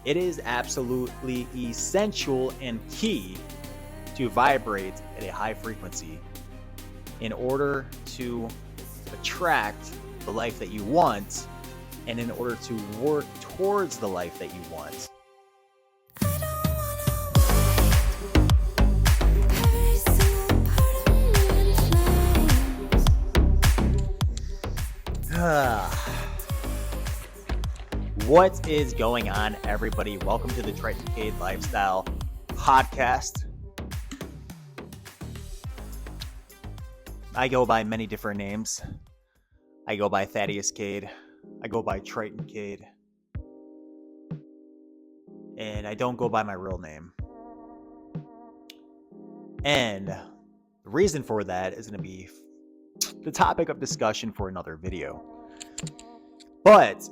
It is absolutely essential and key to vibrate at a high frequency in order to attract the life that you want and in order to work towards the life that you want. What is going on, everybody? Welcome to the Triton Kade Lifestyle Podcast. I go by many different names. I go by Thaddeus Kade. I go by Triton Kade. And I don't go by my real name. And the reason for that is going to be the topic of discussion for another video. But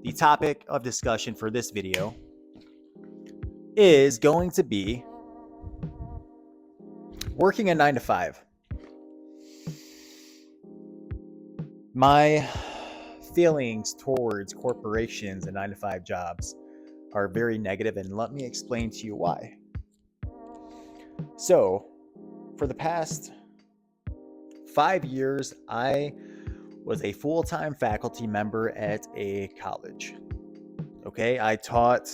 the topic of discussion for this video is going to be working a 9-to-5. My feelings towards corporations and 9-to-5 jobs are very negative, and let me explain to you why. So, for the past 5 years, I was a full-time faculty member at a college. Okay, I taught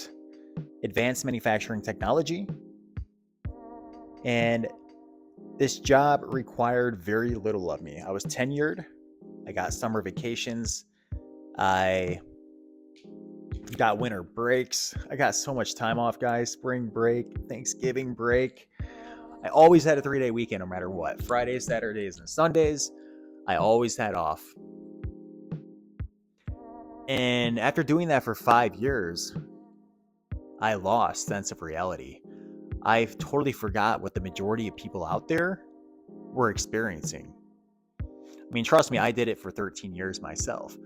advanced manufacturing technology, and this job required very little of me. I was tenured. I got summer vacations. I got winter breaks. I got so much time off, guys. Spring break, Thanksgiving break. I always had a 3-day weekend no matter what. Fridays, Saturdays, and Sundays. I always had off. And after doing that for 5 years, I lost sense of reality. I totally forgot what the majority of people out there were experiencing. I mean, trust me, I did it for 13 years myself.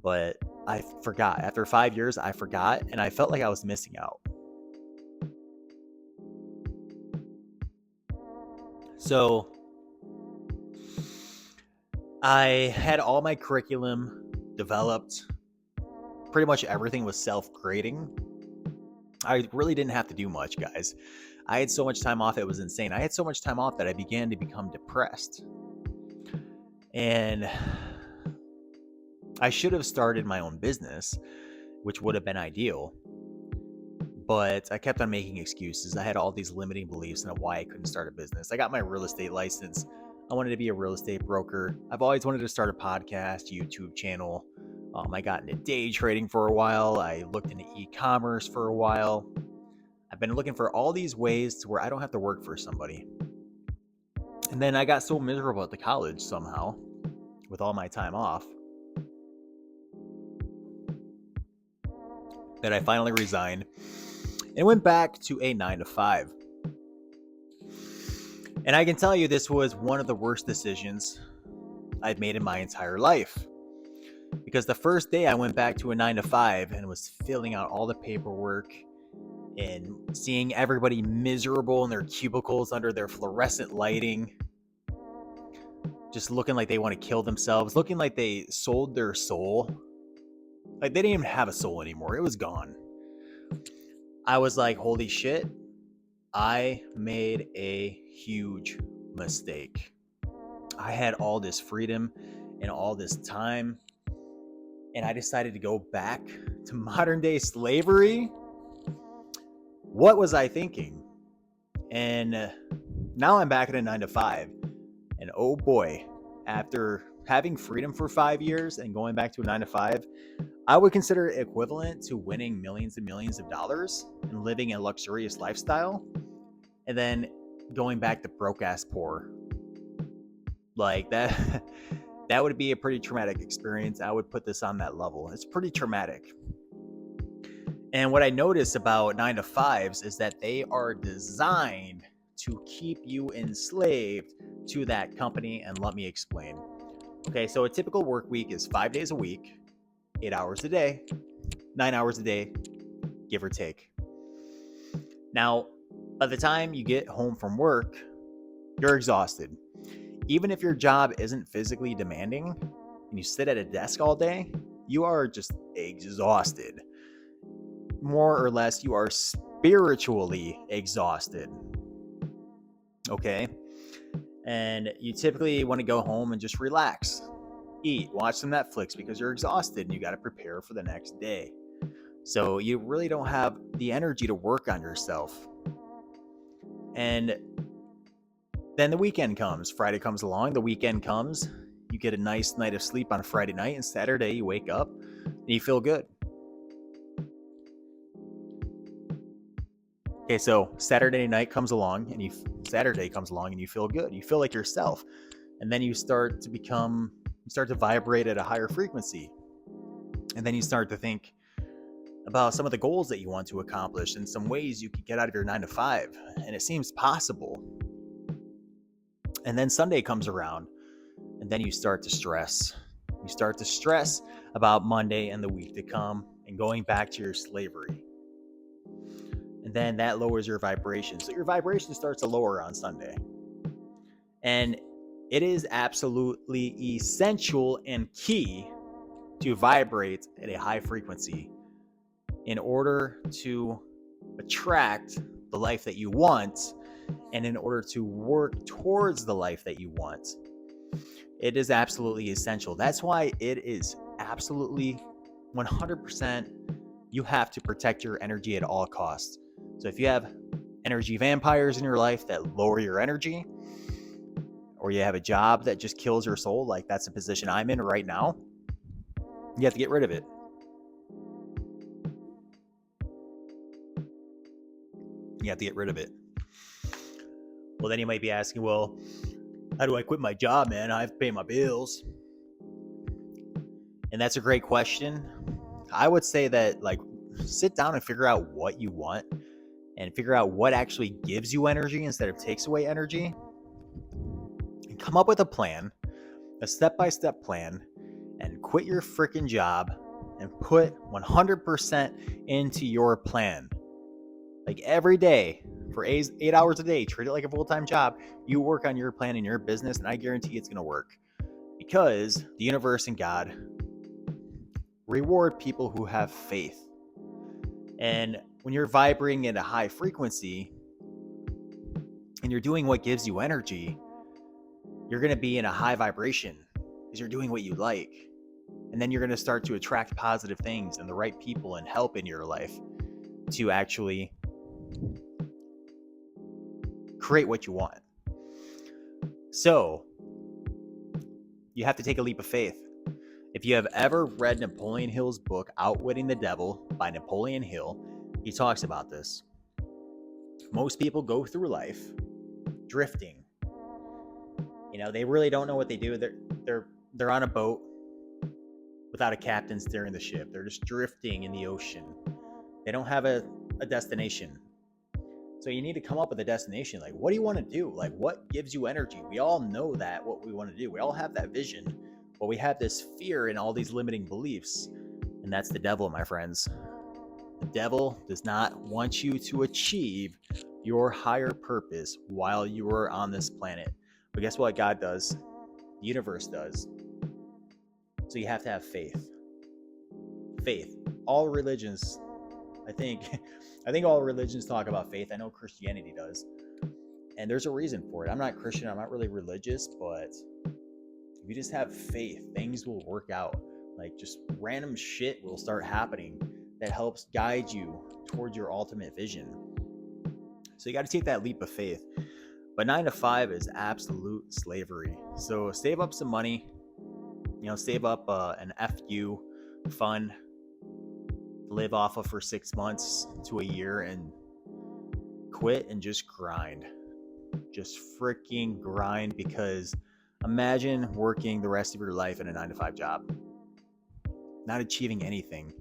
But I forgot. After 5 years, I forgot, and I felt like I was missing out. So I had all my curriculum developed. Pretty much everything was self-grading. I really didn't have to do much, guys. I had so much time off, it was insane. I had so much time off that I began to become depressed. And I should have started my own business, which would have been ideal. But I kept on making excuses. I had all these limiting beliefs on why I couldn't start a business. I got my real estate license. I wanted to be a real estate broker. I've always wanted to start a podcast, YouTube channel. I got into day trading for a while. I looked into e-commerce for a while. I've been looking for all these ways to where I don't have to work for somebody. And then I got so miserable at the college somehow with all my time off that I finally resigned and went back to a 9-to-5. And I can tell you this was one of the worst decisions I've made in my entire life. Because the first day I went back to a 9-to-5 and was filling out all the paperwork and seeing everybody miserable in their cubicles under their fluorescent lighting, just looking like they want to kill themselves, looking like they sold their soul. Like they didn't even have a soul anymore. It was gone. I was like, holy shit, I made a huge mistake. I had all this freedom and all this time, and I decided to go back to modern day slavery. What was I thinking? And now I'm back at a 9-to-5. And oh boy, after having freedom for 5 years and going back to a 9-to-5, I would consider it equivalent to winning millions and millions of dollars and living a luxurious lifestyle, and then going back to broke ass poor. Like that would be a pretty traumatic experience. I would put this on that level. It's pretty traumatic. And what I notice about 9-to-5s is that they are designed to keep you enslaved to that company. And let me explain. Okay, so a typical work week is 5 days a week, 8 hours a day, 9 hours a day, give or take. Now, by the time you get home from work, you're exhausted. Even if your job isn't physically demanding and you sit at a desk all day, you are just exhausted. more or less you are spiritually exhausted. Okay? And you typically want to go home and just relax, eat, watch some Netflix because you're exhausted and you got to prepare for the next day. So you really don't have the energy to work on yourself. And then the weekend comes. Friday comes along, the weekend comes. You get a nice night of sleep on Friday night, and Saturday you wake up and you feel good. Okay, so Saturday comes along and you feel good. You feel like yourself. And then you start to vibrate at a higher frequency. And then you start to think about some of the goals that you want to accomplish and some ways you could get out of your 9 to 5. And it seems possible. And then Sunday comes around and then you start to stress. You start to stress about Monday and the week to come and going back to your slavery. And then that lowers your vibration. So your vibration starts to lower on Sunday. And it is absolutely essential and key to vibrate at a high frequency in order to attract the life that you want and in order to work towards the life that you want. It is absolutely essential. That's why it is absolutely 100% you have to protect your energy at all costs. So if you have energy vampires in your life that lower your energy, or you have a job that just kills your soul, like that's a position I'm in right now, you have to get rid of it. You have to get rid of it. Well, then you might be asking, well, how do I quit my job, man? I have to pay my bills. And that's a great question. I would say that, sit down and figure out what you want and figure out what actually gives you energy instead of takes away energy. And come up with a plan, a step-by-step plan, and quit your freaking job and put 100% into your plan. Like every day, for 8 hours a day, treat it like a full-time job. You work on your plan in your business, and I guarantee it's going to work. Because the universe and God reward people who have faith. And when you're vibrating at a high frequency and you're doing what gives you energy, you're going to be in a high vibration because you're doing what you like. And then you're going to start to attract positive things and the right people and help in your life to actually create what you want. So you have to take a leap of faith. If you have ever read Napoleon Hill's book, Outwitting the Devil by Napoleon Hill, he talks about this. Most people go through life drifting. They really don't know what they do. They're on a boat without a captain steering the ship. They're just drifting in the ocean. They don't have a destination. So you need to come up with a destination. Like, what do you want to do? Like, what gives you energy? We all know that, what we want to do. We all have that vision. But we have this fear and all these limiting beliefs. And that's the devil, my friends. The devil does not want you to achieve your higher purpose while you are on this planet. But guess what God does? The universe does. So you have to have faith. Faith. All religions, I think all religions talk about faith. I know Christianity does. And there's a reason for it. I'm not Christian. I'm not really religious, but if you just have faith, things will work out. Like, just random shit will start happening that helps guide you towards your ultimate vision. So you got to take that leap of faith. But 9 to 5 is absolute slavery. So save up some money. Save up an FU fund to live off of for 6 months to a year and quit and just grind. Just freaking grind, because imagine working the rest of your life in a 9 to 5 job, not achieving anything,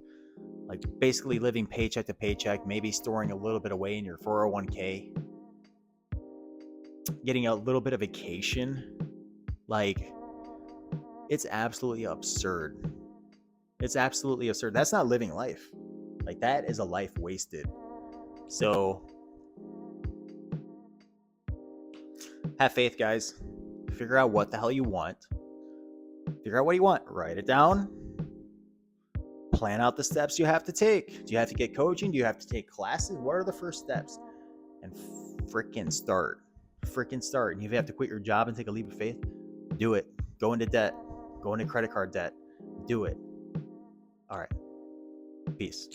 like basically living paycheck to paycheck, maybe storing a little bit away in your 401k, getting a little bit of vacation. Like, it's absolutely absurd. It's absolutely absurd. That's not living life. Like, that is a life wasted. So have faith, guys. Figure out what the hell you want. Figure out what you want. Write it down. Plan out the steps you have to take. Do you have to get coaching? Do you have to take classes? What are the first steps? And freaking start. Freaking start. And if you have to quit your job and take a leap of faith, do it. Go into debt. Go into credit card debt. Do it. All right. Peace.